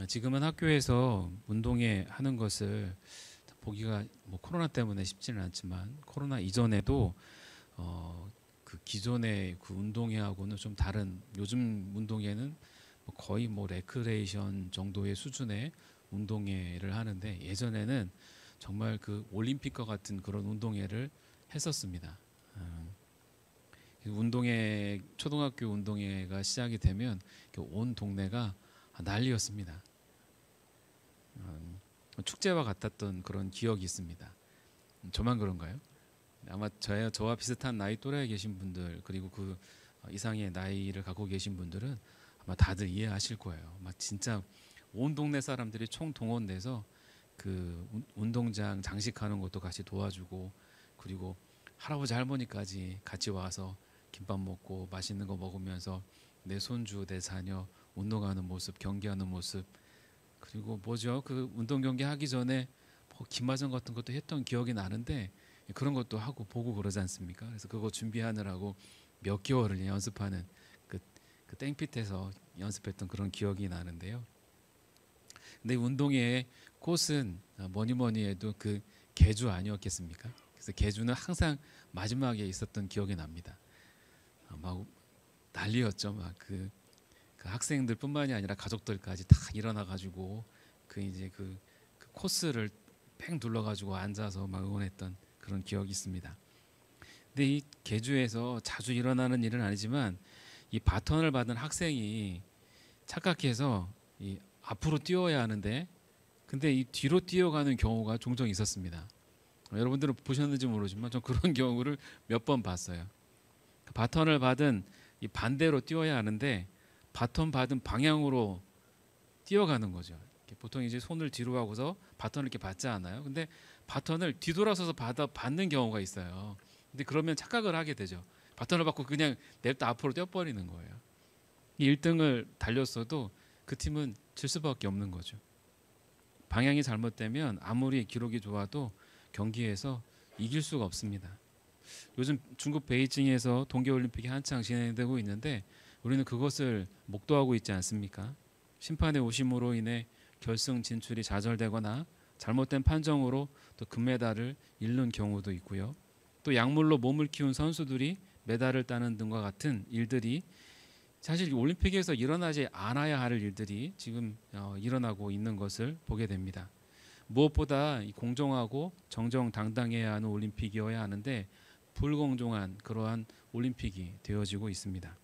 지금은 학교에서 운동회 하는 것을 보기가 뭐 코로나 때문에 쉽지는 않지만 코로나 이전에도 그 기존의 그 운동회하고는 좀 다른, 요즘 운동회는 뭐 거의 뭐 레크레이션 정도의 수준의 운동회를 하는데, 예전에는 정말 그 올림픽과 같은 그런 운동회를 했었습니다. 운동회, 초등학교 운동회가 시작이 되면 온 동네가 난리였습니다. 축제와 같았던 그런 기억이 있습니다. 저만 그런가요? 아마 저와 비슷한 나이 또래에 계신 분들, 그리고 그 이상의 나이를 갖고 계신 분들은 아마 다들 이해하실 거예요. 막 진짜 온 동네 사람들이 총 동원돼서 그 운동장 장식하는 것도 같이 도와주고, 그리고 할아버지 할머니까지 같이 와서 김밥 먹고 맛있는 거 먹으면서 내 손주 내 자녀 운동하는 모습, 경기하는 모습, 그리고 뭐죠, 그 운동 경기 하기 전에 뭐 기마전 같은 것도 했던 기억이 나는데, 그런 것도 하고 보고 그러지 않습니까? 그래서 그거 준비하느라고 몇 개월을 연습하는, 그, 그 땡빛에서 연습했던 그런 기억이 나는데요. 근데 운동의 꽃은 뭐니 뭐니 해도 그 계주 아니었겠습니까? 그래서 계주는 항상 마지막에 있었던 기억이 납니다. 막 난리였죠. 막 그 학생들뿐만이 아니라 가족들까지 다 일어나 가지고 그 이제 그 코스를 팽 눌러 가지고 앉아서 막 응원했던 그런 기억이 있습니다. 근데 이 계주에서 자주 일어나는 일은 아니지만, 이 바톤을 받은 학생이 착각해서 이 앞으로 뛰어야 하는데, 근데 이 뒤로 뛰어가는 경우가 종종 있었습니다. 여러분들은 보셨는지 모르지만 전 그런 경우를 몇 번 봤어요. 바톤을 받은 이 반대로 뛰어야 하는데 바톤 받은 방향으로 뛰어가는 거죠. 보통 이제 손을 뒤로 하고서 바톤을 이렇게 받지 않아요. 근데 바톤을 뒤돌아서서 받는 경우가 있어요. 근데 그러면 착각을 하게 되죠. 바톤을 받고 그냥 냅다 앞으로 뛰어버리는 거예요. 1등을 달렸어도 그 팀은 질 수밖에 없는 거죠. 방향이 잘못되면 아무리 기록이 좋아도 경기에서 이길 수가 없습니다. 요즘 중국 베이징에서 동계올림픽이 한창 진행되고 있는데, 우리는 그것을 목도하고 있지 않습니까? 심판의 오심으로 인해 결승 진출이 좌절되거나 잘못된 판정으로 또 금메달을 잃는 경우도 있고요. 또 약물로 몸을 키운 선수들이 메달을 따는 등과 같은 일들이 사실 올림픽에서 일어나지 않아야 할 일들이 지금 일어나고 있는 것을 보게 됩니다. 무엇보다 공정하고 정정당당해야 하는 올림픽이어야 하는데 불공정한 그러한 올림픽이 되어지고 있습니다.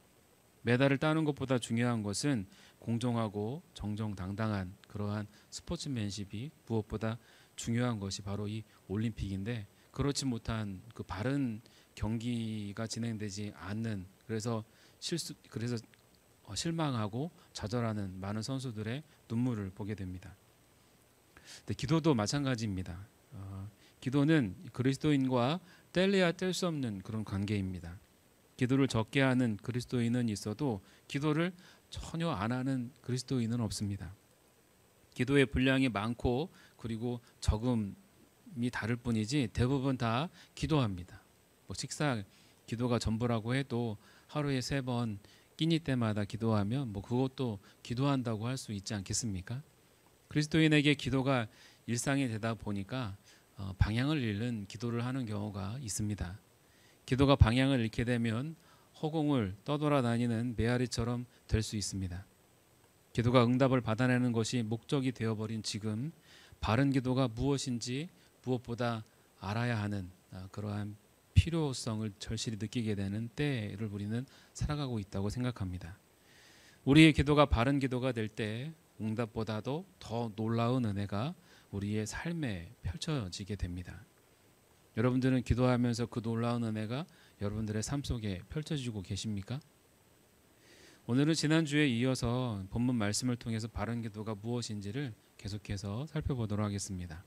메달을 따는 것보다 중요한 것은 공정하고 정정당당한 그러한 스포츠맨십이 무엇보다 중요한 것이 바로 이 올림픽인데, 그렇지 못한 그 바른 경기가 진행되지 않는, 그래서 실망하고 좌절하는 많은 선수들의 눈물을 보게 됩니다. 근데 기도도 마찬가지입니다. 기도는 그리스도인과 뗄래야 뗄 수 없는 그런 관계입니다. 기도를 적게 하는 그리스도인은 있어도 기도를 전혀 안 하는 그리스도인은 없습니다. 기도의 분량이 많고 그리고 적음이 다를 뿐이지 대부분 다 기도합니다. 뭐 식사 기도가 전부라고 해도 하루에 3번 끼니 때마다 기도하면 뭐 그것도 기도한다고 할 수 있지 않겠습니까? 그리스도인에게 기도가 일상이 되다 보니까 방향을 잃는 기도를 하는 경우가 있습니다. 기도가 방향을 잃게 되면 허공을 떠돌아다니는 메아리처럼 될 수 있습니다. 기도가 응답을 받아내는 것이 목적이 되어버린 지금, 바른 기도가 무엇인지 무엇보다 알아야 하는 그러한 필요성을 절실히 느끼게 되는 때를 우리는 살아가고 있다고 생각합니다. 우리의 기도가 바른 기도가 될 때 응답보다도 더 놀라운 은혜가 우리의 삶에 펼쳐지게 됩니다. 여러분들은 기도하면서 그 놀라운 은혜가 여러분들의 삶 속에 펼쳐지고 계십니까? 오늘은 지난주에 이어서 본문 말씀을 통해서 바른 기도가 무엇인지를 계속해서 살펴보도록 하겠습니다.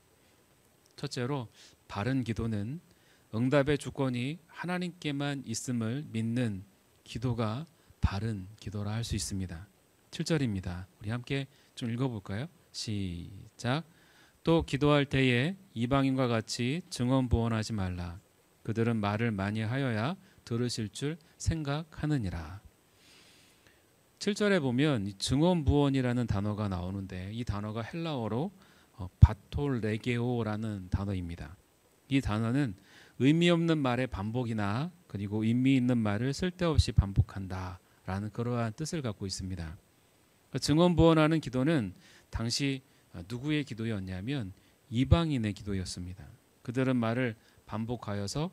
첫째로, 바른 기도는 응답의 주권이 하나님께만 있음을 믿는 기도가 바른 기도라 할 수 있습니다. 7절입니다. 우리 함께 좀 읽어볼까요? 시작. 또 기도할 때에 이방인과 같이 증언부언하지 말라. 그들은 말을 많이 하여야 들으실 줄 생각하느니라. 7절에 보면 이 증언부원이라는 단어가 나오는데 이 단어가 헬라어로 바톨레게오라는 단어입니다. 이 단어는 의미 없는 말의 반복이나 그리고 의미 있는 말을 쓸데없이 반복한다라는 그러한 뜻을 갖고 있습니다. 증언부원하는 기도는 당시 누구의 기도였냐면 이방인의 기도였습니다. 그들은 말을 반복하여서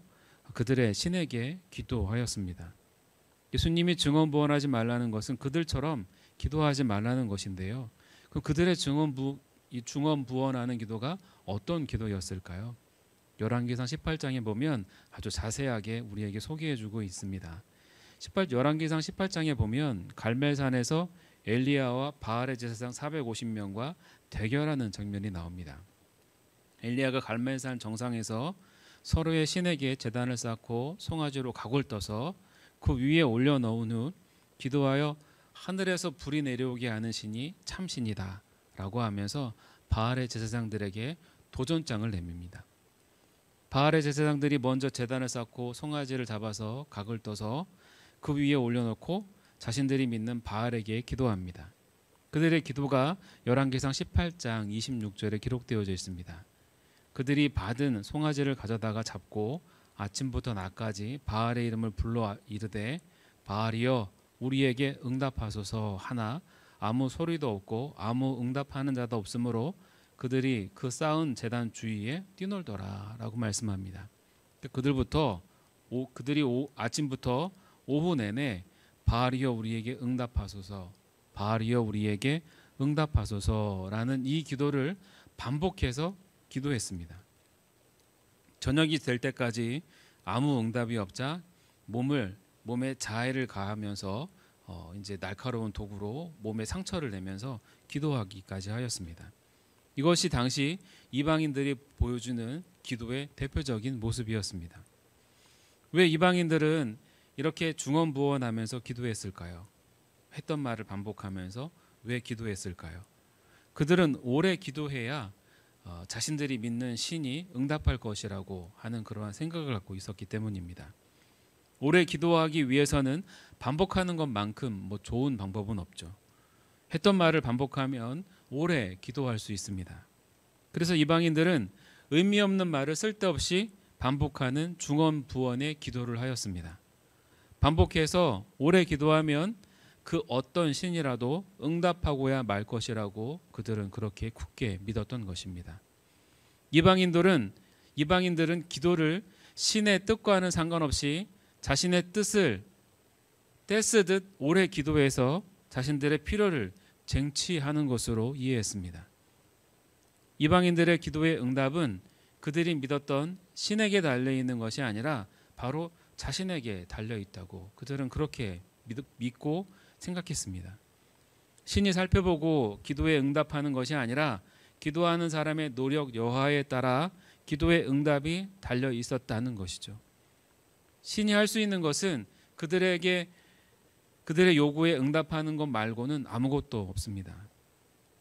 그들의 신에게 기도하였습니다. 예수님이 증언부원하지 말라는 것은 그들처럼 기도하지 말라는 것인데요. 그럼 그들의 증언부원하는 기도가 어떤 기도였을까요? 열왕기상 18장에 보면 아주 자세하게 우리에게 소개해주고 있습니다. 열왕기상 18장에 보면 갈멜산에서 엘리야와 바알의 제사장 450명과 대결하는 장면이 나옵니다. 엘리야가 갈멜산 정상에서 서로의 신에게 제단을 쌓고 송아지로 각을 떠서 그 위에 올려놓은 후 기도하여 하늘에서 불이 내려오게 하는 신이 참신이다 라고 하면서 바알의 제사장들에게 도전장을 내밉니다. 바알의 제사장들이 먼저 제단을 쌓고 송아지를 잡아서 각을 떠서 그 위에 올려놓고 자신들이 믿는 바알에게 기도합니다. 그들의 기도가 열왕기상 18장 26절에 기록되어져 있습니다. 그들이 받은 송아지를 가져다가 잡고 아침부터 낮까지 바알의 이름을 불러 이르되 바알이여 우리에게 응답하소서 하나 아무 소리도 없고 아무 응답하는 자도 없으므로 그들이 그 쌓은 제단 주위에 뛰놀더라 라고 말씀합니다. 그들이 아침부터 오후 내내 바알이여 우리에게 응답하소서 바알이여 우리에게 응답하소서라는 이 기도를 반복해서 기도했습니다. 저녁이 될 때까지 아무 응답이 없자 몸에 자해를 가하면서 이제 날카로운 도구로 몸에 상처를 내면서 기도하기까지 하였습니다. 이것이 당시 이방인들이 보여주는 기도의 대표적인 모습이었습니다. 왜 이방인들은 이렇게 중언부언하면서 기도했을까요? 했던 말을 반복하면서 왜 기도했을까요? 그들은 오래 기도해야 자신들이 믿는 신이 응답할 것이라고 하는 그러한 생각을 갖고 있었기 때문입니다. 오래 기도하기 위해서는 반복하는 것만큼 좋은 방법은 없죠. 했던 말을 반복하면 오래 기도할 수 있습니다. 그래서 이방인들은 의미 없는 말을 쓸데없이 반복하는 중언부언의 기도를 하였습니다. 반복해서 오래 기도하면 그 어떤 신이라도 응답하고야 말 것이라고 그들은 그렇게 굳게 믿었던 것입니다. 이방인들은 기도를 신의 뜻과는 상관없이 자신의 뜻을 떼쓰듯 오래 기도해서 자신들의 필요를 쟁취하는 것으로 이해했습니다. 이방인들의 기도의 응답은 그들이 믿었던 신에게 달려있는 것이 아니라 바로 자신에게 달려있다고 그들은 그렇게 믿고 생각했습니다. 신이 살펴보고 기도에 응답하는 것이 아니라 기도하는 사람의 노력 여하에 따라 기도의 응답이 달려 있었다는 것이죠. 신이 할 수 있는 것은 그들의 요구에 응답하는 것 말고는 아무것도 없습니다.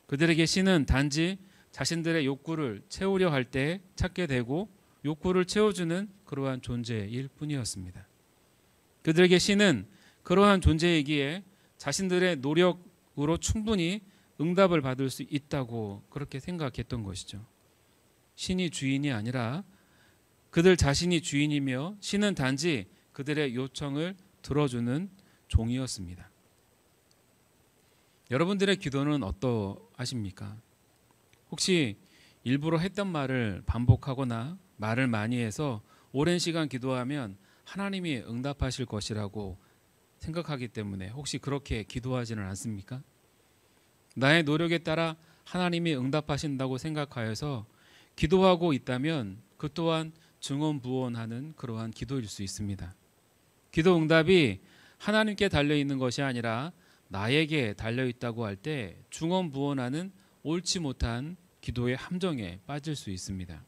그들에게 신은 단지 자신들의 욕구를 채우려 할 때 찾게 되고 욕구를 채워주는 그러한 존재일 뿐이었습니다. 그들에게 신은 그러한 존재이기에 자신들의 노력으로 충분히 응답을 받을 수 있다고 그렇게 생각했던 것이죠. 신이 주인이 아니라 그들 자신이 주인이며 신은 단지 그들의 요청을 들어주는 종이었습니다. 여러분들의 기도는 어떠하십니까? 혹시 일부러 했던 말을 반복하거나 말을 많이 해서 오랜 시간 기도하면 하나님이 응답하실 것이라고 생각하기 때문에 혹시 그렇게 기도하지는 않습니까? 나의 노력에 따라 하나님이 응답하신다고 생각하여서 기도하고 있다면 그 또한 증언부언하는 그러한 기도일 수 있습니다. 기도 응답이 하나님께 달려있는 것이 아니라 나에게 달려있다고 할 때 증언부언하는 옳지 못한 기도의 함정에 빠질 수 있습니다.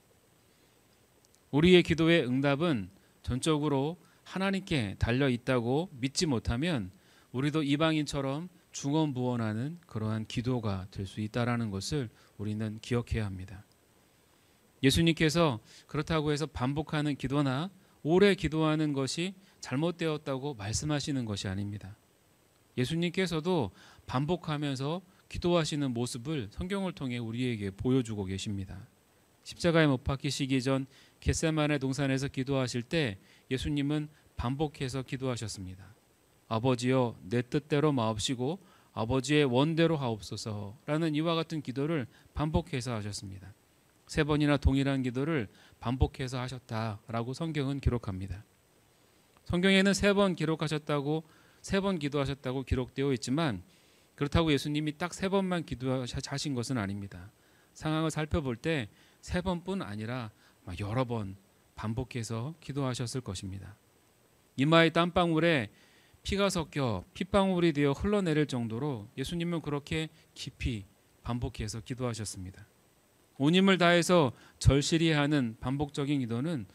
우리의 기도의 응답은 전적으로 하나님께 달려있다고 믿지 못하면 우리도 이방인처럼 중언부언하는 그러한 기도가 될 수 있다는 것을 우리는 기억해야 합니다. 예수님께서 그렇다고 해서 반복하는 기도나 오래 기도하는 것이 잘못되었다고 말씀하시는 것이 아닙니다. 예수님께서도 반복하면서 기도하시는 모습을 성경을 통해 우리에게 보여주고 계십니다. 십자가에 못 박히시기 전 겟세마네 동산에서 기도하실 때 예수님은 반복해서 기도하셨습니다. 아버지여 내 뜻대로 마옵시고 아버지의 원대로 하옵소서라는 이와 같은 기도를 반복해서 하셨습니다. 3번이나 동일한 기도를 반복해서 하셨다라고 성경은 기록합니다. 성경에는 3번 기도하셨다고 기록되어 있지만 그렇다고 예수님이 딱 3번만 기도하신 것은 아닙니다. 상황을 살펴볼 때 3번뿐 아니라 여러 번 반복해서 기도하셨을 것입니다. 이마의 땀방울에 피가 섞여 핏방울이 되어 흘러내릴 정도로 예수님은 그렇게 깊이 반복해서 기도하셨습니다. 온 힘을 다해서 절실히 하는 반복적인 기도는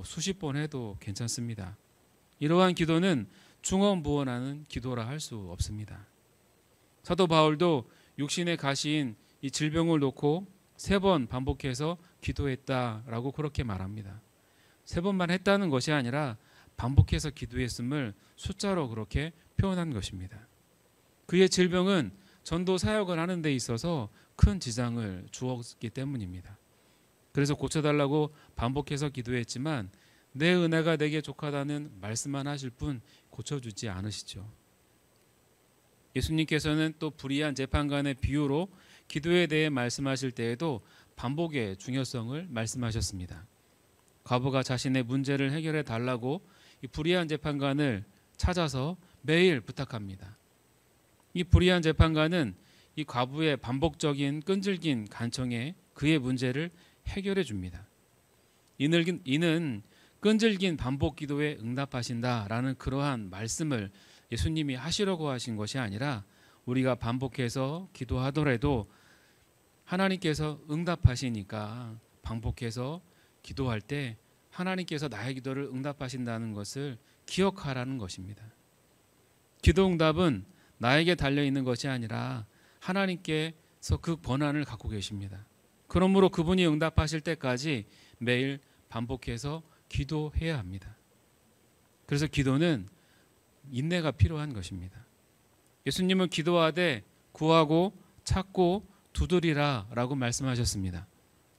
수십 번 해도 괜찮습니다. 이러한 기도는 중언부언하는 기도라 할 수 없습니다. 사도 바울도 육신의 가시인 이 질병을 놓고 3번 반복해서 기도했다라고 그렇게 말합니다. 3번만 했다는 것이 아니라 반복해서 기도했음을 숫자로 그렇게 표현한 것입니다. 그의 질병은 전도 사역을 하는 데 있어서 큰 지장을 주었기 때문입니다. 그래서 고쳐달라고 반복해서 기도했지만 내 은혜가 내게 족하다는 말씀만 하실 뿐 고쳐주지 않으시죠. 예수님께서는 또 불의한 재판관의 비유로 기도에 대해 말씀하실 때에도 반복의 중요성을 말씀하셨습니다. 과부가 자신의 문제를 해결해 달라고 이 불의한 재판관을 찾아서 매일 부탁합니다. 이 불의한 재판관은 이 과부의 반복적인 끈질긴 간청에 그의 문제를 해결해 줍니다. 이는 끈질긴 반복 기도에 응답하신다라는 그러한 말씀을 예수님이 하시려고 하신 것이 아니라 우리가 반복해서 기도하더라도 하나님께서 응답하시니까 반복해서 기도할 때 하나님께서 나의 기도를 응답하신다는 것을 기억하라는 것입니다. 기도 응답은 나에게 달려있는 것이 아니라 하나님께서 그 권한을 갖고 계십니다. 그러므로 그분이 응답하실 때까지 매일 반복해서 기도해야 합니다. 그래서 기도는 인내가 필요한 것입니다. 예수님은 기도하되 구하고 찾고 두드리라 라고 말씀하셨습니다.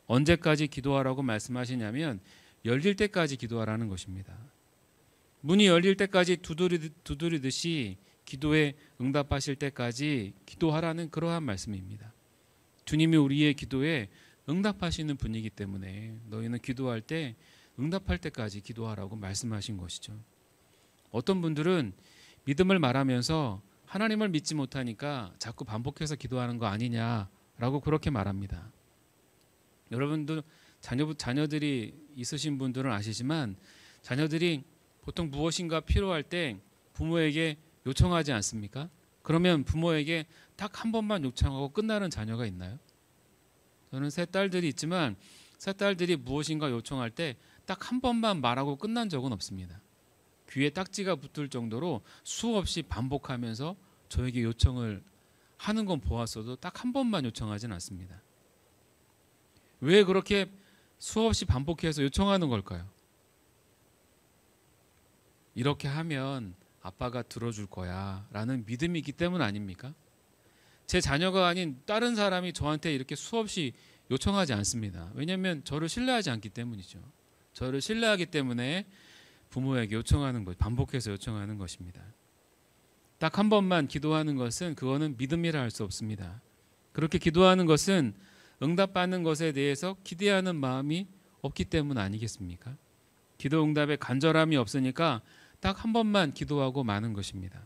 언제까지 기도하라고 말씀하시냐면 열릴 때까지 기도하라는 것입니다. 문이 열릴 때까지 두드리듯이 기도에 응답하실 때까지 기도하라는 그러한 말씀입니다. 주님이 우리의 기도에 응답하시는 분이기 때문에 너희는 기도할 때 응답할 때까지 기도하라고 말씀하신 것이죠. 어떤 분들은 믿음을 말하면서 하나님을 믿지 못하니까 자꾸 반복해서 기도하는 거 아니냐라고 그렇게 말합니다. 여러분도 자녀들이 있으신 분들은 아시지만 자녀들이 보통 무엇인가 필요할 때 부모에게 요청하지 않습니까? 그러면 부모에게 딱 한 번만 요청하고 끝나는 자녀가 있나요? 저는 3딸들이 있지만 3딸들이 무엇인가 요청할 때 딱 한 번만 말하고 끝난 적은 없습니다. 귀에 딱지가 붙을 정도로 수없이 반복하면서 저에게 요청을 하는 건 보았어도 딱 한 번만 요청하진 않습니다. 왜 그렇게 수없이 반복해서 요청하는 걸까요? 이렇게 하면 아빠가 들어줄 거야 라는 믿음이 있기 때문 아닙니까? 제 자녀가 아닌 다른 사람이 저한테 이렇게 수없이 요청하지 않습니다. 왜냐하면 저를 신뢰하지 않기 때문이죠. 저를 신뢰하기 때문에 부모에게 요청하는 것, 반복해서 요청하는 것입니다. 딱 한 번만 기도하는 것은 그거는 믿음이라 할 수 없습니다. 그렇게 기도하는 것은 응답받는 것에 대해서 기대하는 마음이 없기 때문 아니겠습니까? 기도 응답에 간절함이 없으니까 딱 한 번만 기도하고 마는 것입니다.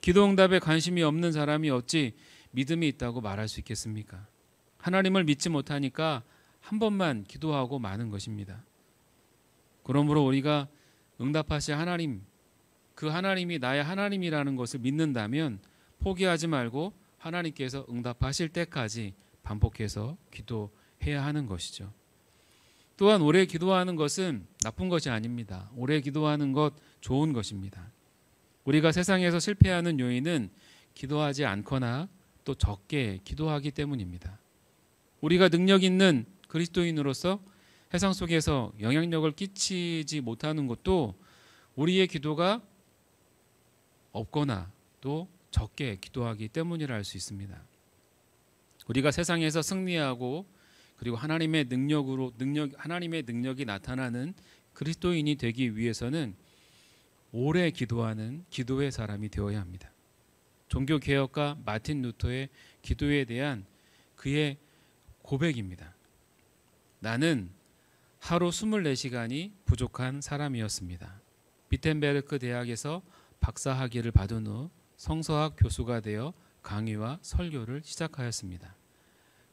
기도 응답에 관심이 없는 사람이 어찌 믿음이 있다고 말할 수 있겠습니까? 하나님을 믿지 못하니까 한 번만 기도하고 마는 것입니다. 그러므로 우리가 응답하실 하나님, 그 하나님이 나의 하나님이라는 것을 믿는다면 포기하지 말고 하나님께서 응답하실 때까지 반복해서 기도해야 하는 것이죠. 또한 오래 기도하는 것은 나쁜 것이 아닙니다. 오래 기도하는 것 좋은 것입니다. 우리가 세상에서 실패하는 요인은 기도하지 않거나 또 적게 기도하기 때문입니다. 우리가 능력 있는 그리스도인으로서 세상 속에서 영향력을 끼치지 못하는 것도 우리의 기도가 없거나 또 적게 기도하기 때문이라 할 수 있습니다. 우리가 세상에서 승리하고 그리고 하나님의 능력이 나타나는 그리스도인이 되기 위해서는 오래 기도하는 기도의 사람이 되어야 합니다. 종교 개혁가 마틴 루터의 기도에 대한 그의 고백입니다. 나는 하루 24시간이 부족한 사람이었습니다. 비텐베르크 대학에서 박사학위를 받은 후 성서학 교수가 되어 강의와 설교를 시작하였습니다.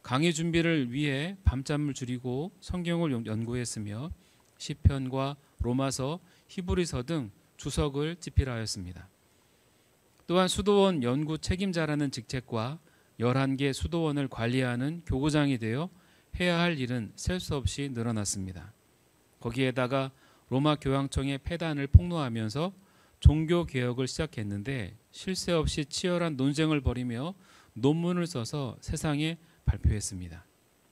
강의 준비를 위해 밤잠을 줄이고 성경을 연구했으며 시편과 로마서, 히브리서 등 주석을 집필하였습니다. 또한 수도원 연구 책임자라는 직책과 11개 수도원을 관리하는 교구장이 되어 해야 할 일은 셀 수 없이 늘어났습니다. 거기에다가 로마 교황청의 폐단을 폭로하면서 종교 개혁을 시작했는데 쉴 새 없이 치열한 논쟁을 벌이며 논문을 써서 세상에 발표했습니다.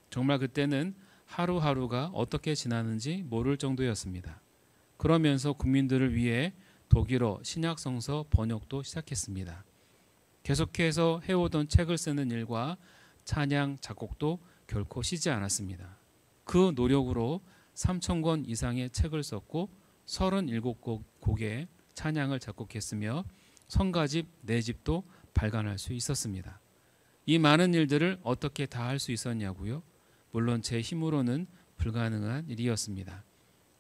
정말 그때는 하루하루가 어떻게 지나는지 모를 정도였습니다. 그러면서 국민들을 위해 독일어 신약성서 번역도 시작했습니다. 계속해서 해오던 책을 쓰는 일과 찬양 작곡도 결코 쉬지 않았습니다. 그 노력으로 3,000권 이상의 책을 썼고 37곡의 찬양을 작곡했으며 성가집 4집도 발간할 수 있었습니다. 이 많은 일들을 어떻게 다 할 수 있었냐고요? 물론 제 힘으로는 불가능한 일이었습니다.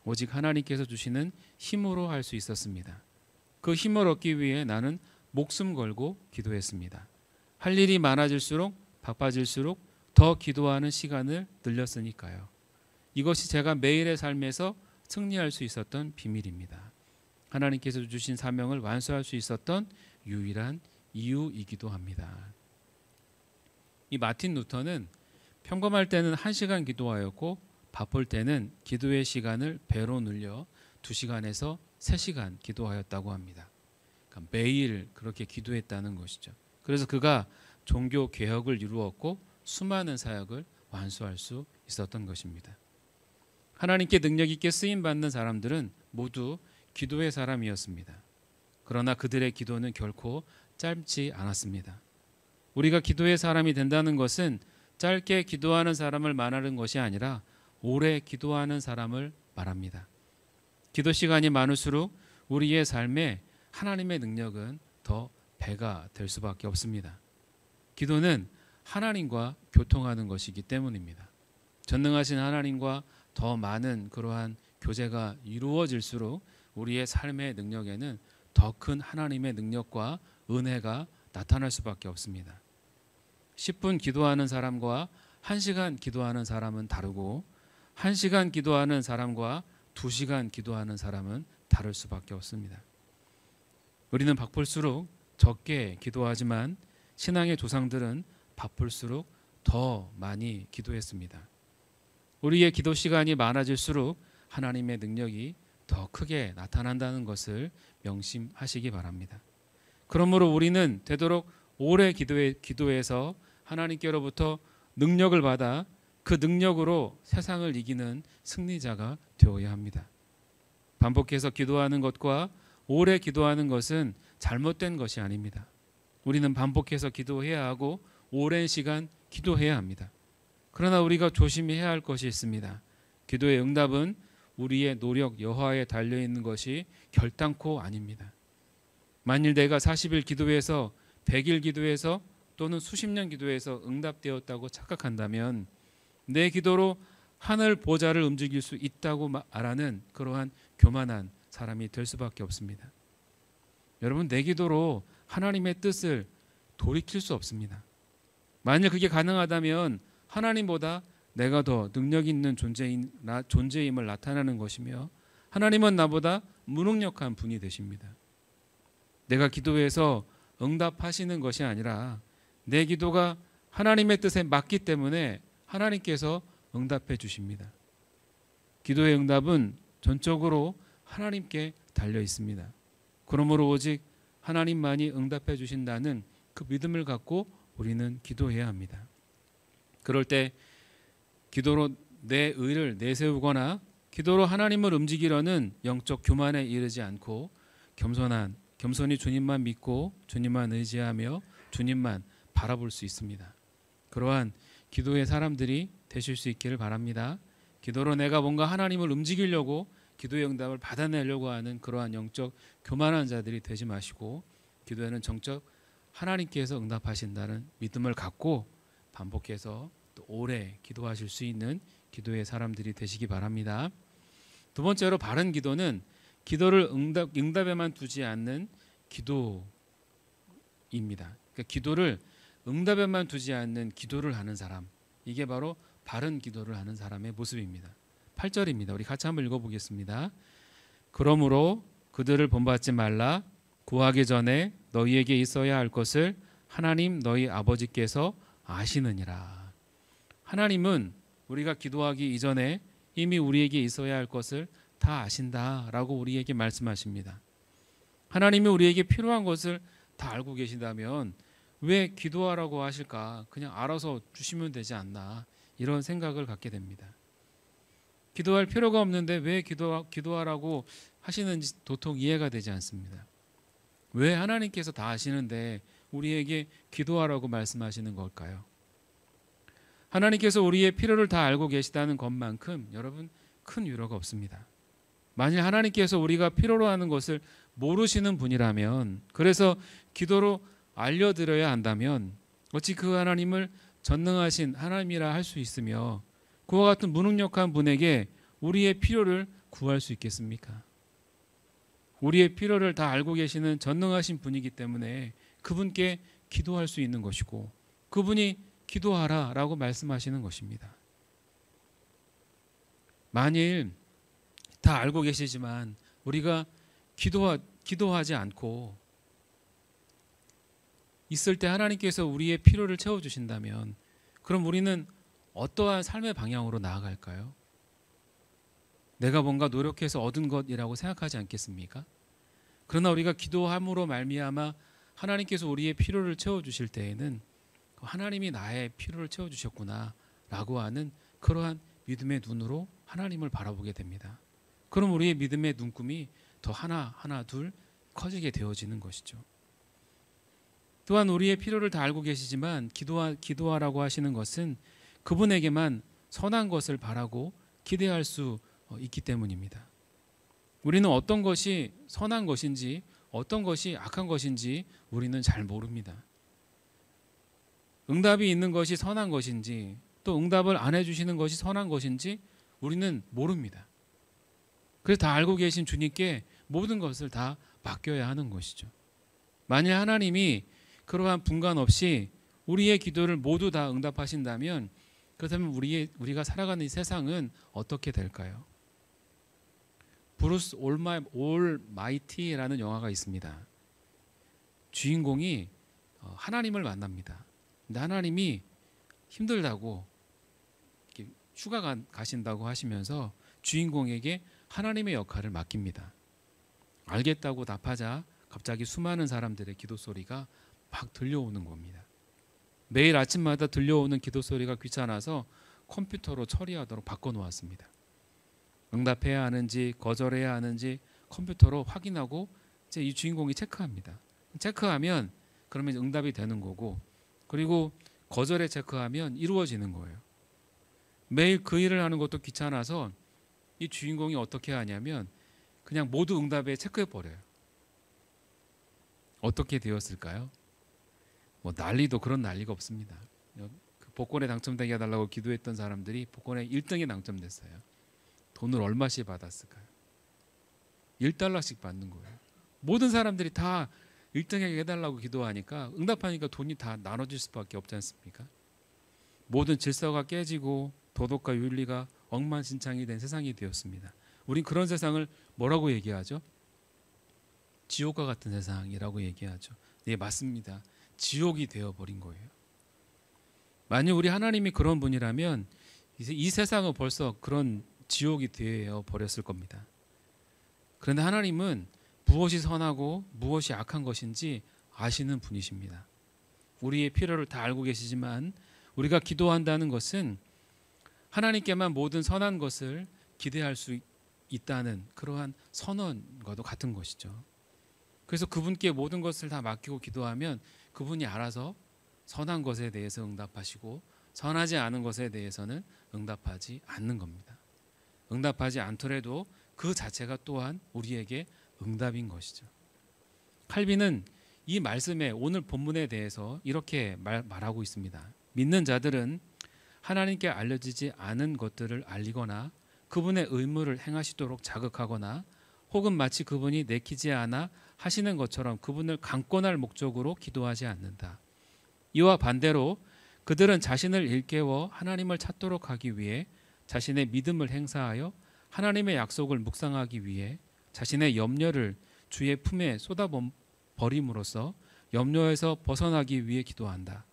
오직 하나님께서 주시는 힘으로 할 수 있었습니다. 그 힘을 얻기 위해 나는 목숨 걸고 기도했습니다. 할 일이 많아질수록 바빠질수록 더 기도하는 시간을 늘렸으니까요. 이것이 제가 매일의 삶에서 승리할 수 있었던 비밀입니다. 하나님께서 주신 사명을 완수할 수 있었던 유일한 이유이기도 합니다. 이 마틴 루터는 평범할 때는 1시간 기도하였고 바쁠 때는 기도의 시간을 배로 늘려 2시간에서 3시간 기도하였다고 합니다. 그러니까 매일 그렇게 기도했다는 것이죠. 그래서 그가 종교 개혁을 이루었고 수많은 사역을 완수할 수 있었던 것입니다. 하나님께 능력 있게 쓰임 받는 사람들은 모두 기도의 사람이었습니다. 그러나 그들의 기도는 결코 짧지 않았습니다. 우리가 기도의 사람이 된다는 것은 짧게 기도하는 사람을 말하는 것이 아니라 오래 기도하는 사람을 말합니다. 기도 시간이 많을수록 우리의 삶에 하나님의 능력은 더 배가 될 수밖에 없습니다. 기도는 하나님과 교통하는 것이기 때문입니다. 전능하신 하나님과 더 많은 그러한 교제가 이루어질수록 우리의 삶의 능력에는 더 큰 하나님의 능력과 은혜가 나타날 수밖에 없습니다. 10분 기도하는 사람과 1시간 기도하는 사람은 다르고 1시간 기도하는 사람과 2시간 기도하는 사람은 다를 수밖에 없습니다. 우리는 바쁠수록 적게 기도하지만 신앙의 조상들은 바쁠수록 더 많이 기도했습니다. 우리의 기도 시간이 많아질수록 하나님의 능력이 더 크게 나타난다는 것을 명심하시기 바랍니다. 그러므로 우리는 되도록 오래 기도해서 하나님께로부터 능력을 받아 그 능력으로 세상을 이기는 승리자가 되어야 합니다. 반복해서 기도하는 것과 오래 기도하는 것은 잘못된 것이 아닙니다. 우리는 반복해서 기도해야 하고 오랜 시간 기도해야 합니다. 그러나 우리가 조심해야 할 것이 있습니다. 기도의 응답은 우리의 노력 여하에 달려있는 것이 결단코 아닙니다. 만일 내가 40일 기도해서 100일 기도해서 또는 수십 년 기도해서 응답되었다고 착각한다면 내 기도로 하늘 보좌를 움직일 수 있다고 말하는 그러한 교만한 사람이 될 수밖에 없습니다. 여러분, 내 기도로 하나님의 뜻을 돌이킬 수 없습니다. 만일 그게 가능하다면 하나님보다 내가 더 능력 있는 존재임을 나타내는 것이며 하나님은 나보다 무능력한 분이 되십니다. 내가 기도해서 응답하시는 것이 아니라 내 기도가 하나님의 뜻에 맞기 때문에 하나님께서 응답해 주십니다. 기도의 응답은 전적으로 하나님께 달려 있습니다. 그러므로 오직 하나님만이 응답해 주신다는 그 믿음을 갖고 우리는 기도해야 합니다. 그럴 때 기도로 내 의를 내세우거나 기도로 하나님을 움직이려는 영적 교만에 이르지 않고 겸손한 겸손히 주님만 믿고 주님만 의지하며 주님만 바라볼 수 있습니다. 그러한 기도의 사람들이 되실 수 있기를 바랍니다. 기도로 내가 뭔가 하나님을 움직이려고 기도의 응답을 받아내려고 하는 그러한 영적 교만한 자들이 되지 마시고 기도에는 정적 하나님께서 응답하신다는 믿음을 갖고 반복해서 또 오래 기도하실 수 있는 기도의 사람들이 되시기 바랍니다. 두 번째로 바른 기도는 기도를 응답에만 두지 않는 기도입니다. 그러니까 기도를 응답에만 두지 않는 기도를 하는 사람, 이게 바로 바른 기도를 하는 사람의 모습입니다. 8절입니다. 우리 같이 한번 읽어보겠습니다. 그러므로 그들을 본받지 말라. 구하기 전에 너희에게 있어야 할 것을 하나님 너희 아버지께서 아시느니라. 하나님은 우리가 기도하기 이전에 이미 우리에게 있어야 할 것을 다 아신다라고 우리에게 말씀하십니다. 하나님이 우리에게 필요한 것을 다 알고 계신다면 왜 기도하라고 하실까? 그냥 알아서 주시면 되지 않나, 이런 생각을 갖게 됩니다. 기도할 필요가 없는데 왜 기도하라고 하시는지 도통 이해가 되지 않습니다. 왜 하나님께서 다 아시는데 우리에게 기도하라고 말씀하시는 걸까요? 하나님께서 우리의 필요를 다 알고 계시다는 것만큼 여러분 큰 위로가 없습니다. 만일 하나님께서 우리가 필요로 하는 것을 모르시는 분이라면, 그래서 기도로 알려드려야 한다면 어찌 그 하나님을 전능하신 하나님이라 할 수 있으며 그와 같은 무능력한 분에게 우리의 필요를 구할 수 있겠습니까? 우리의 필요를 다 알고 계시는 전능하신 분이기 때문에 그분께 기도할 수 있는 것이고 그분이 기도하라 라고 말씀하시는 것입니다. 만일 다 알고 계시지만 우리가 기도하지 않고 있을 때 하나님께서 우리의 필요를 채워주신다면 그럼 우리는 어떠한 삶의 방향으로 나아갈까요? 내가 뭔가 노력해서 얻은 것이라고 생각하지 않겠습니까? 그러나 우리가 기도함으로 말미암아 하나님께서 우리의 필요를 채워주실 때에는 하나님이 나의 필요를 채워주셨구나 라고 하는 그러한 믿음의 눈으로 하나님을 바라보게 됩니다. 그럼 우리의 믿음의 눈금이 더 하나 둘 커지게 되어지는 것이죠. 또한 우리의 필요를 다 알고 계시지만 기도하라고 하시는 것은 그분에게만 선한 것을 바라고 기대할 수 있기 때문입니다. 우리는 어떤 것이 선한 것인지 어떤 것이 악한 것인지 우리는 잘 모릅니다. 응답이 있는 것이 선한 것인지 또 응답을 안 해주시는 것이 선한 것인지 우리는 모릅니다. 그래서 다 알고 계신 주님께 모든 것을 다 맡겨야 하는 것이죠. 만일 하나님이 그러한 분간 없이 우리의 기도를 모두 다 응답하신다면 그렇다면 우리가 살아가는 이 세상은 어떻게 될까요? 브루스 올마이티라는 영화가 있습니다. 주인공이 하나님을 만납니다. 근데 하나님이 힘들다고 휴가 가신다고 하시면서 주인공에게 하나님의 역할을 맡깁니다. 알겠다고 답하자 갑자기 수많은 사람들의 기도 소리가 막 들려오는 겁니다. 매일 아침마다 들려오는 기도 소리가 귀찮아서 컴퓨터로 처리하도록 바꿔놓았습니다. 응답해야 하는지 거절해야 하는지 컴퓨터로 확인하고 이제 이 주인공이 체크합니다. 체크하면 그러면 응답이 되는 거고, 그리고 거절에 체크하면 이루어지는 거예요. 매일 그 일을 하는 것도 귀찮아서 이 주인공이 어떻게 하냐면 그냥 모두 응답에 체크해버려요. 어떻게 되었을까요? 뭐 난리도 그런 난리가 없습니다. 그 복권에 당첨되게 해달라고 기도했던 사람들이 복권에 1등에 당첨됐어요. 돈을 얼마씩 받았을까요? 1달러씩 받는 거예요. 모든 사람들이 다 1등에게 해달라고 기도하니까 응답하니까 돈이 다 나눠질 수밖에 없지 않습니까? 모든 질서가 깨지고 도덕과 윤리가 엉망진창이 된 세상이 되었습니다. 우린 그런 세상을 뭐라고 얘기하죠? 지옥과 같은 세상이라고 얘기하죠. 네, 맞습니다. 지옥이 되어버린 거예요. 만약 우리 하나님이 그런 분이라면 이 세상은 벌써 그런 지옥이 되어버렸을 겁니다. 그런데 하나님은 무엇이 선하고 무엇이 악한 것인지 아시는 분이십니다. 우리의 필요를 다 알고 계시지만 우리가 기도한다는 것은 하나님께만 모든 선한 것을 기대할 수 있다는 그러한 선언과도 같은 것이죠. 그래서 그분께 모든 것을 다 맡기고 기도하면 그분이 알아서 선한 것에 대해서 응답하시고 선하지 않은 것에 대해서는 응답하지 않는 겁니다. 응답하지 않더라도 그 자체가 또한 우리에게 응답인 것이죠. 칼빈은 이 말씀에 오늘 본문에 대해서 이렇게 말하고 있습니다. 믿는 자들은 하나님께 알려지지 않은 것들을 알리거나 그분의 의무를 행하시도록 자극하거나 혹은 마치 그분이 내키지 않아 하시는 것처럼 그분을 강권할 목적으로 기도하지 않는다. 이와 반대로 그들은 자신을 일깨워 하나님을 찾도록 하기 위해 자신의 믿음을 행사하여 하나님의 약속을 묵상하기 위해 자신의 염려를 주의 품에 쏟아버림으로써 염려에서 벗어나기 위해 기도한다.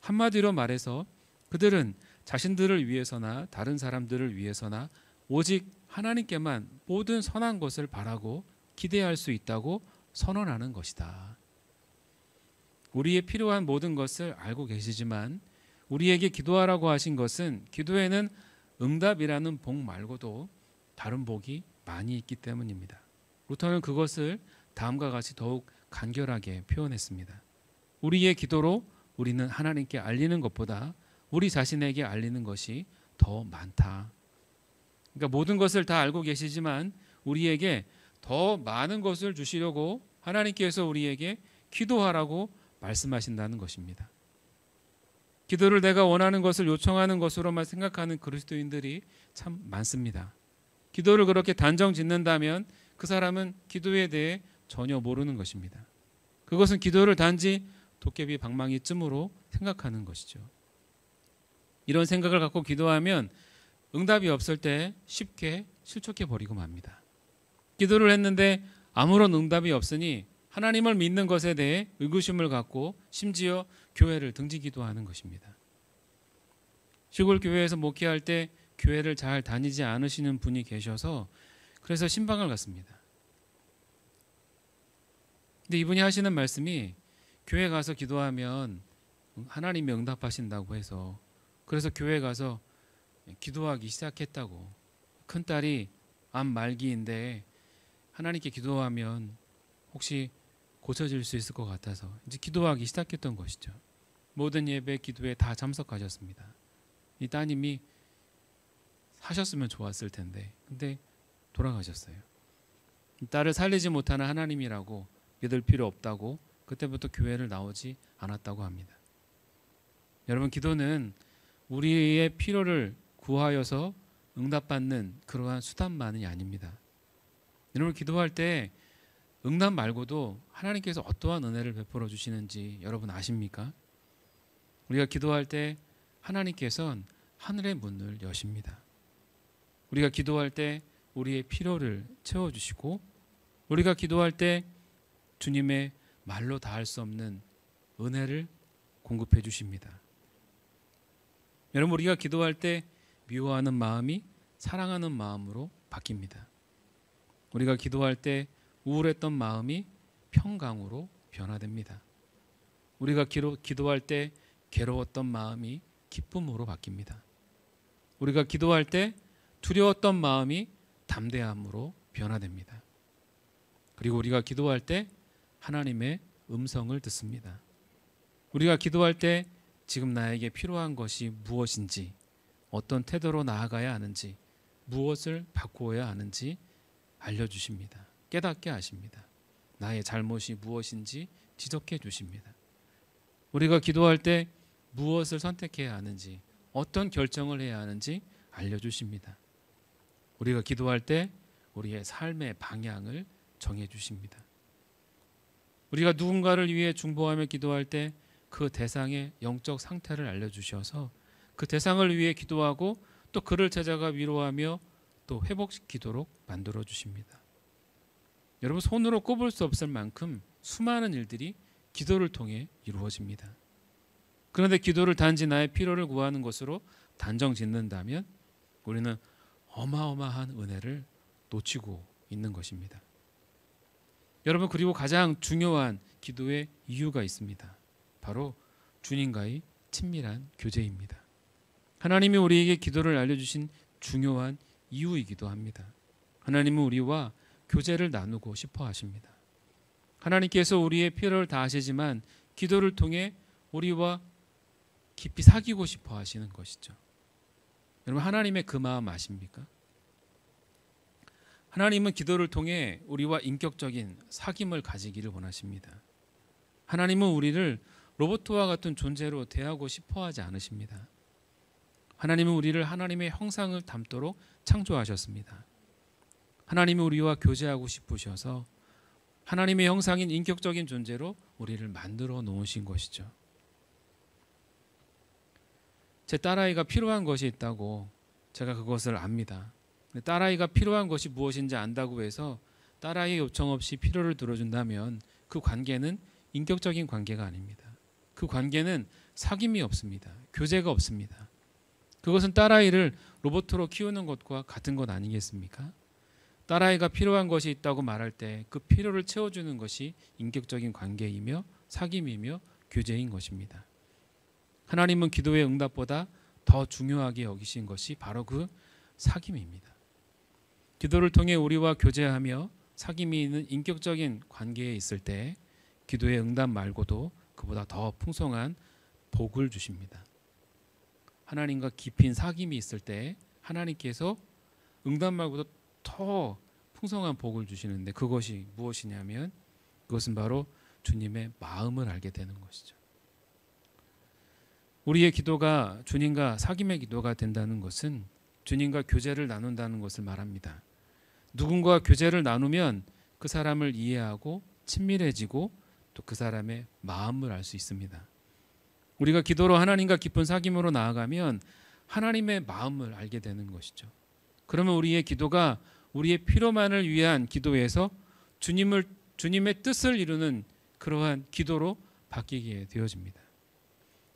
한마디로 말해서 그들은 자신들을 위해서나 다른 사람들을 위해서나 오직 하나님께만 모든 선한 것을 바라고 기대할 수 있다고 선언하는 것이다. 우리의 필요한 모든 것을 알고 계시지만 우리에게 기도하라고 하신 것은 기도에는 응답이라는 복 말고도 다른 복이 많이 있기 때문입니다. 루터는 그것을 다음과 같이 더욱 간결하게 표현했습니다. 우리의 기도로 우리는 하나님께 알리는 것보다 우리 자신에게 알리는 것이 더 많다. 그러니까 모든 것을 다 알고 계시지만 우리에게 더 많은 것을 주시려고 하나님께서 우리에게 기도하라고 말씀하신다는 것입니다. 기도를 내가 원하는 것을 요청하는 것으로만 생각하는 그리스도인들이 참 많습니다. 기도를 그렇게 단정 짓는다면 그 사람은 기도에 대해 전혀 모르는 것입니다. 그것은 기도를 단지 도깨비 방망이쯤으로 생각하는 것이죠. 이런 생각을 갖고 기도하면 응답이 없을 때 쉽게 실족해 버리고 맙니다. 기도를 했는데 아무런 응답이 없으니 하나님을 믿는 것에 대해 의구심을 갖고 심지어 교회를 등지기도 하는 것입니다. 시골 교회에서 목회할 때 교회를 잘 다니지 않으시는 분이 계셔서 그래서 신방을 갔습니다. 근데 이분이 하시는 말씀이 교회 가서 기도하면 하나님이 응답하신다고 해서 그래서 교회 가서 기도하기 시작했다고. 큰딸이 암 말기인데 하나님께 기도하면 혹시 고쳐질 수 있을 것 같아서 이제 기도하기 시작했던 것이죠. 모든 예배 기도에 다 참석하셨습니다. 이 따님이 하셨으면 좋았을 텐데 근데 돌아가셨어요. 딸을 살리지 못하는 하나님이라고 믿을 필요 없다고 그때부터 교회를 나오지 않았다고 합니다. 여러분, 기도는 우리의 필요를 구하여서 응답받는 그러한 수단만이 아닙니다. 여러분, 기도할 때 응답 말고도 하나님께서 어떠한 은혜를 베풀어 주시는지 여러분 아십니까? 우리가 기도할 때 하나님께서는 하늘의 문을 여십니다. 우리가 기도할 때 우리의 필요를 채워주시고 우리가 기도할 때 주님의 말로 다할 수 없는 은혜를 공급해 주십니다. 여러분, 우리가 기도할 때 미워하는 마음이 사랑하는 마음으로 바뀝니다. 우리가 기도할 때 우울했던 마음이 평강으로 변화됩니다. 우리가 기도할 때 괴로웠던 마음이 기쁨으로 바뀝니다. 우리가 기도할 때 두려웠던 마음이 담대함으로 변화됩니다. 그리고 우리가 기도할 때 하나님의 음성을 듣습니다. 우리가 기도할 때 지금 나에게 필요한 것이 무엇인지, 어떤 태도로 나아가야 하는지, 무엇을 바꾸어야 하는지 알려주십니다. 깨닫게 하십니다. 나의 잘못이 무엇인지 지적해 주십니다. 우리가 기도할 때 무엇을 선택해야 하는지, 어떤 결정을 해야 하는지 알려주십니다. 우리가 기도할 때 우리의 삶의 방향을 정해주십니다. 우리가 누군가를 위해 중보하며 기도할 때 그 대상의 영적 상태를 알려주셔서 그 대상을 위해 기도하고 또 그를 찾아가 위로하며 또 회복시키도록 만들어 주십니다. 여러분, 손으로 꼽을 수 없을 만큼 수많은 일들이 기도를 통해 이루어집니다. 그런데 기도를 단지 나의 필요를 구하는 것으로 단정 짓는다면 우리는 어마어마한 은혜를 놓치고 있는 것입니다. 여러분, 그리고 가장 중요한 기도의 이유가 있습니다. 바로 주님과의 친밀한 교제입니다. 하나님이 우리에게 기도를 알려주신 중요한 이유이기도 합니다. 하나님은 우리와 교제를 나누고 싶어 하십니다. 하나님께서 우리의 필요를 다 아시지만 기도를 통해 우리와 깊이 사귀고 싶어 하시는 것이죠. 여러분, 하나님의 그 마음 아십니까? 하나님은 기도를 통해 우리와 인격적인 사귐을 가지기를 원하십니다. 하나님은 우리를 로봇과 같은 존재로 대하고 싶어 하지 않으십니다. 하나님은 우리를 하나님의 형상을 닮도록 창조하셨습니다. 하나님은 우리와 교제하고 싶으셔서 하나님의 형상인 인격적인 존재로 우리를 만들어 놓으신 것이죠. 제 딸아이가 필요한 것이 있다고 제가 그것을 압니다. 딸아이가 필요한 것이 무엇인지 안다고 해서 딸아이의 요청 없이 필요를 들어준다면 그 관계는 인격적인 관계가 아닙니다. 그 관계는 사귐이 없습니다. 교제가 없습니다. 그것은 딸아이를 로봇으로 키우는 것과 같은 것 아니겠습니까? 딸아이가 필요한 것이 있다고 말할 때 그 필요를 채워주는 것이 인격적인 관계이며 사귐이며 교제인 것입니다. 하나님은 기도의 응답보다 더 중요하게 여기신 것이 바로 그 사귐입니다. 기도를 통해 우리와 교제하며 사귐이 있는 인격적인 관계에 있을 때 기도의 응답 말고도 그보다 더 풍성한 복을 주십니다. 하나님과 깊은 사귐이 있을 때 하나님께서 응답 말고도 더 풍성한 복을 주시는데 그것이 무엇이냐면 그것은 바로 주님의 마음을 알게 되는 것이죠. 우리의 기도가 주님과 사귐의 기도가 된다는 것은 주님과 교제를 나눈다는 것을 말합니다. 누군가와 교제를 나누면 그 사람을 이해하고 친밀해지고 또 그 사람의 마음을 알 수 있습니다. 우리가 기도로 하나님과 깊은 사귐으로 나아가면 하나님의 마음을 알게 되는 것이죠. 그러면 우리의 기도가 우리의 필요만을 위한 기도에서 주님의 뜻을 이루는 그러한 기도로 바뀌게 되어집니다.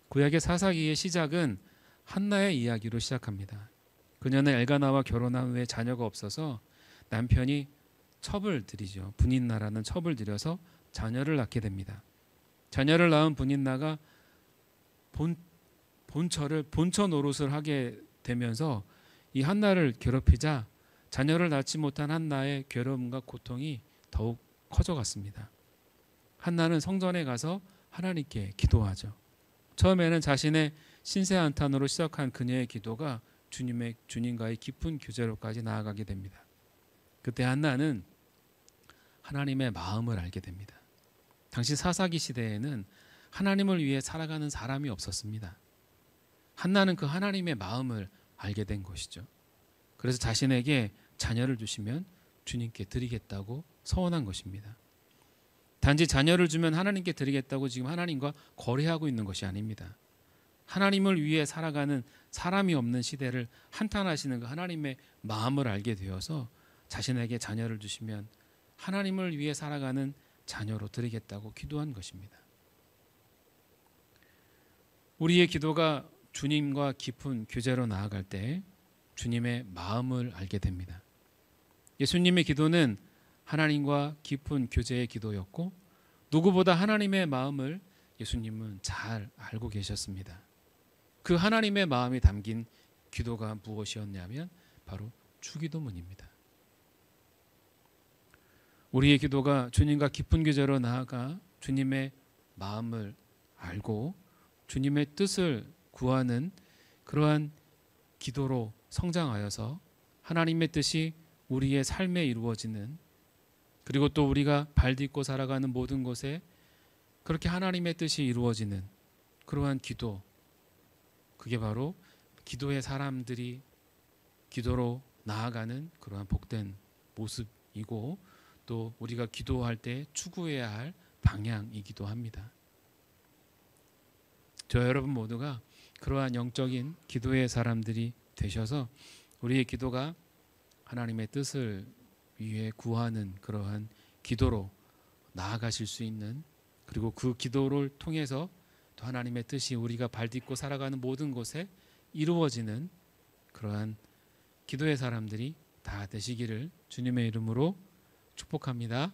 구약의 사사기의 시작은 한나의 이야기로 시작합니다. 그녀는 엘가나와 결혼한 후에 자녀가 없어서 남편이 첩을 들이죠. 분인나라는 첩을 들여서 자녀를 낳게 됩니다. 자녀를 낳은 분인나가 본처 노릇을 하게 되면서 이 한나를 괴롭히자 자녀를 낳지 못한 한나의 괴로움과 고통이 더욱 커져갔습니다. 한나는 성전에 가서 하나님께 기도하죠. 처음에는 자신의 신세 한탄으로 시작한 그녀의 기도가 주님과의 깊은 교제로까지 나아가게 됩니다. 그때 한나는 하나님의 마음을 알게 됩니다. 당시 사사기 시대에는 하나님을 위해 살아가는 사람이 없었습니다. 한나는 그 하나님의 마음을 알게 된 것이죠. 그래서 자신에게 자녀를 주시면 주님께 드리겠다고 서원한 것입니다. 단지 자녀를 주면 하나님께 드리겠다고 지금 하나님과 거래하고 있는 것이 아닙니다. 하나님을 위해 살아가는 사람이 없는 시대를 한탄하시는 그 하나님의 마음을 알게 되어서 자신에게 자녀를 주시면 하나님을 위해 살아가는 자녀로 드리겠다고 기도한 것입니다. 우리의 기도가 주님과 깊은 교제로 나아갈 때 주님의 마음을 알게 됩니다. 예수님의 기도는 하나님과 깊은 교제의 기도였고 누구보다 하나님의 마음을 예수님은 잘 알고 계셨습니다. 그 하나님의 마음이 담긴 기도가 무엇이었냐면 바로 주기도문입니다. 우리의 기도가 주님과 깊은 교제로 나아가 주님의 마음을 알고 주님의 뜻을 구하는 그러한 기도로 성장하여서 하나님의 뜻이 우리의 삶에 이루어지는 그리고 또 우리가 발딛고 살아가는 모든 곳에 그렇게 하나님의 뜻이 이루어지는 그러한 기도, 그게 바로 기도의 사람들이 기도로 나아가는 그러한 복된 모습이고 또 우리가 기도할 때 추구해야 할 방향이기도 합니다. 저 여러분 모두가 그러한 영적인 기도의 사람들이 되셔서 우리의 기도가 하나님의 뜻을 위해 구하는 그러한 기도로 나아가실 수 있는 그리고 그 기도를 통해서 또 하나님의 뜻이 우리가 발딛고 살아가는 모든 곳에 이루어지는 그러한 기도의 사람들이 다 되시기를 주님의 이름으로 축복합니다.